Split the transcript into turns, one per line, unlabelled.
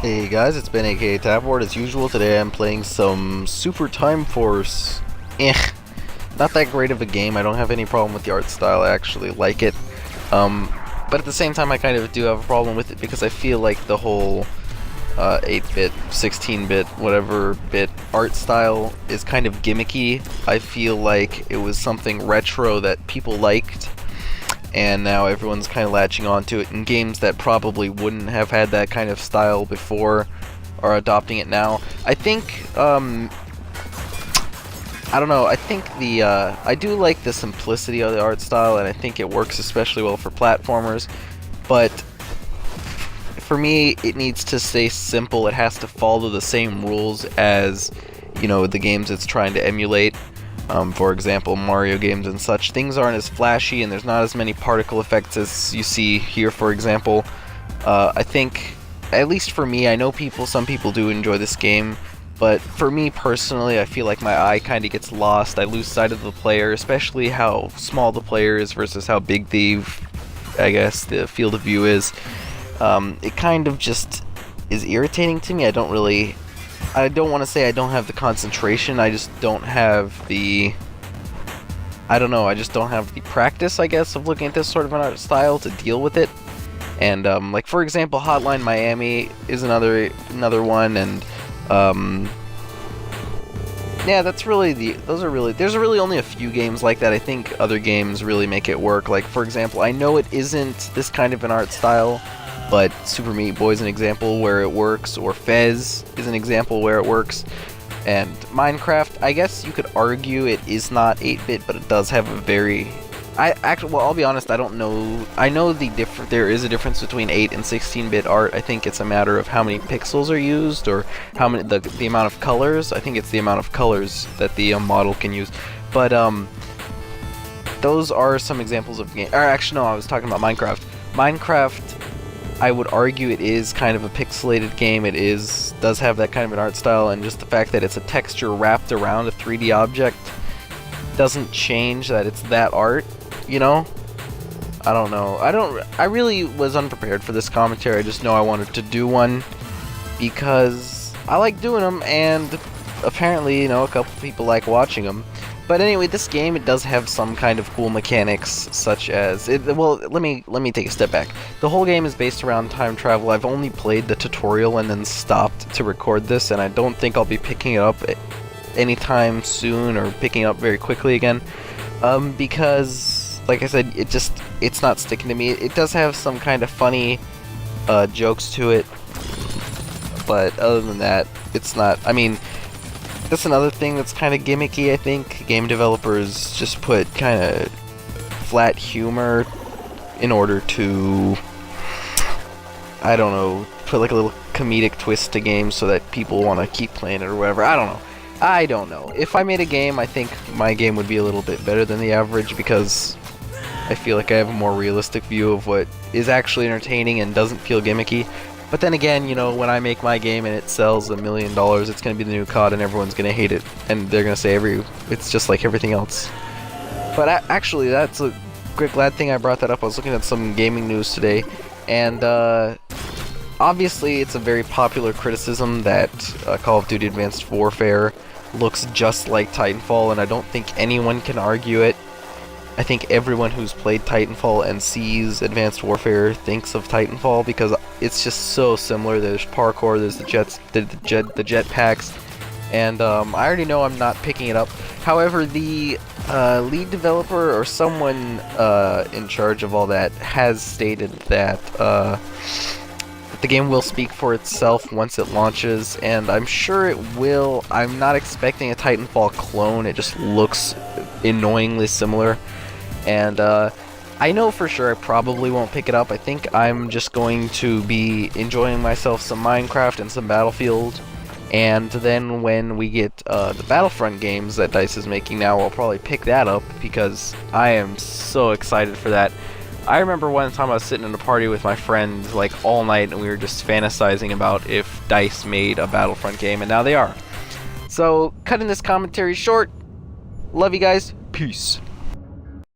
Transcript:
Hey guys, it's Ben aka Tabboard. As usual, today I'm playing some Super Time Force. Eh, not that great of a game. I don't have any problem with the art style. I actually like it. But at the same time, I kind of do have a problem with it because I feel like the whole 8-bit, 16-bit, whatever bit art style is kind of gimmicky. I feel like it was something retro that people liked, and now everyone's kind of latching onto it, and games that probably wouldn't have had that kind of style before are adopting it now. I think, I don't know, I think I do like the simplicity of the art style, and I think it works especially well for platformers, but for me, it needs to stay simple. It has to follow the same rules as, the games it's trying to emulate. For example, Mario games and such. Things aren't as flashy and there's not as many particle effects as you see here, for example. I think, at least for me, I know some people do enjoy this game, but for me personally, I feel like my eye kind of gets lost. I lose sight of the player, especially how small the player is versus how big the field of view is. It kind of just is irritating to me. I don't want to say I don't have the concentration, I just don't have the, I just don't have the practice, I guess, of looking at this sort of an art style to deal with it. And, like, for example, Hotline Miami is another one, and, yeah, there's really only a few games like that. I think other games really make it work. Like, for example, I know it isn't this kind of an art style, but Super Meat Boy is an example where it works, or Fez is an example where it works, and Minecraft, I guess you could argue it is not 8-bit, but it does have a very... I'll be honest, I don't know... I know there is a difference between 8 and 16-bit art. I think it's a matter of how many pixels are used, or how many the amount of colors. I think it's the amount of colors that the model can use. But, those are some examples of games... Or actually, no, I was talking about Minecraft. Minecraft, I would argue it is kind of a pixelated game. It does have that kind of an art style, and just the fact that it's a texture wrapped around a 3D object doesn't change that it's that art, I don't know. I really was unprepared for this commentary. I just know I wanted to do one because I like doing them, and apparently, a couple people like watching them. But anyway, this game, it does have some kind of cool mechanics, such as... Well, let me take a step back. The whole game is based around time travel. I've only played the tutorial and then stopped to record this, and I don't think I'll be picking it up anytime soon, or picking it up very quickly again. Because, like I said, it's not sticking to me. It does have some kind of funny jokes to it, but other than that, it's not... I mean... That's another thing that's kind of gimmicky, I think. Game developers just put kind of flat humor in order to, I don't know, put like a little comedic twist to games so that people want to keep playing it or whatever. I don't know. If I made a game, I think my game would be a little bit better than the average, because I feel like I have a more realistic view of what is actually entertaining and doesn't feel gimmicky. But then again, when I make my game and it sells $1 million, it's going to be the new COD and everyone's going to hate it. And they're going to say it's just like everything else. But actually, that's a glad thing I brought that up. I was looking at some gaming news today, and obviously it's a very popular criticism that Call of Duty Advanced Warfare looks just like Titanfall, and I don't think anyone can argue it. I think everyone who's played Titanfall and sees Advanced Warfare thinks of Titanfall, because it's just so similar. There's parkour, there's the jetpacks, and I already know I'm not picking it up. However, the lead developer, or someone in charge of all that, has stated that the game will speak for itself once it launches, and I'm sure it will. I'm not expecting a Titanfall clone. It just looks annoyingly similar. And I know for sure I probably won't pick it up. I think I'm just going to be enjoying myself some Minecraft and some Battlefield. And then when we get the Battlefront games that DICE is making now, I'll probably pick that up, because I am so excited for that. I remember one time I was sitting in a party with my friends like all night, and we were just fantasizing about if DICE made a Battlefront game, and now they are. So, cutting this commentary short, love you guys, peace.